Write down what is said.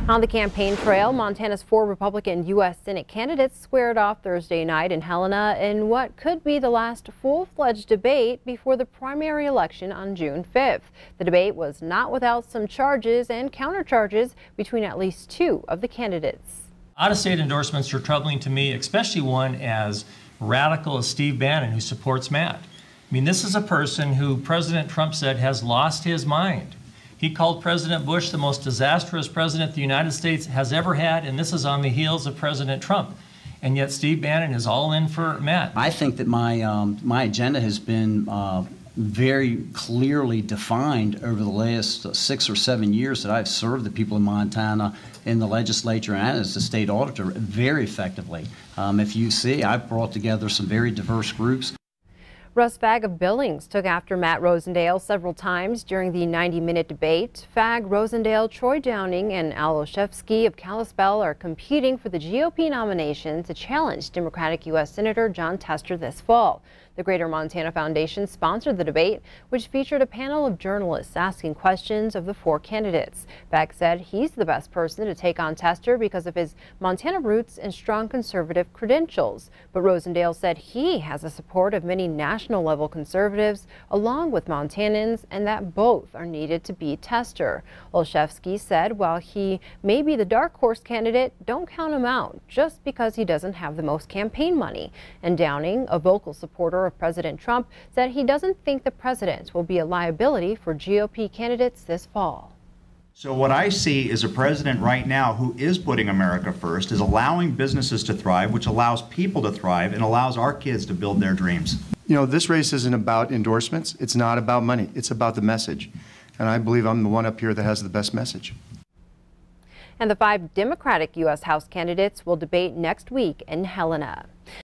On the campaign trail, Montana's 4 Republican U.S. Senate candidates squared off Thursday night in Helena in what could be the last full-fledged debate before the primary election on June 5th. The debate was not without some charges and countercharges between at least 2 of the candidates. Out-of-state endorsements are troubling to me, especially one as radical as Steve Bannon, who supports Matt. I mean, this is a person who President Trump said has lost his mind. He called President Bush the most disastrous president the United States has ever had, and this is on the heels of President Trump. And yet Steve Bannon is all in for Matt. I think that my agenda has been very clearly defined over the last 6 or 7 years that I've served the people of Montana in the legislature and as the state auditor very effectively. If you see, I've brought together some very diverse groups. Russ Fagg of Billings took after Matt Rosendale several times during the 90-minute debate. Fagg, Rosendale, Troy Downing, and Al Olszewski of Kalispell are competing for the GOP nomination to challenge Democratic U.S. Senator Jon Tester this fall. The Greater Montana Foundation sponsored the debate, which featured a panel of journalists asking questions of the 4 candidates. Fagg said he's the best person to take on Tester because of his Montana roots and strong conservative credentials. But Rosendale said he has the support of many national-level conservatives, along with Montanans, and that both are needed to beat Tester. Olszewski said while he may be the dark horse candidate, don't count him out just because he doesn't have the most campaign money. And Downing, a vocal supporter of President Trump, said he doesn't think the president will be a liability for GOP candidates this fall. So what I see is a president right now who is putting America first, is allowing businesses to thrive, which allows people to thrive and allows our kids to build their dreams. You know, this race isn't about endorsements. It's not about money. It's about the message. And I believe I'm the one up here that has the best message. And the 5 Democratic U.S. House candidates will debate next week in Helena.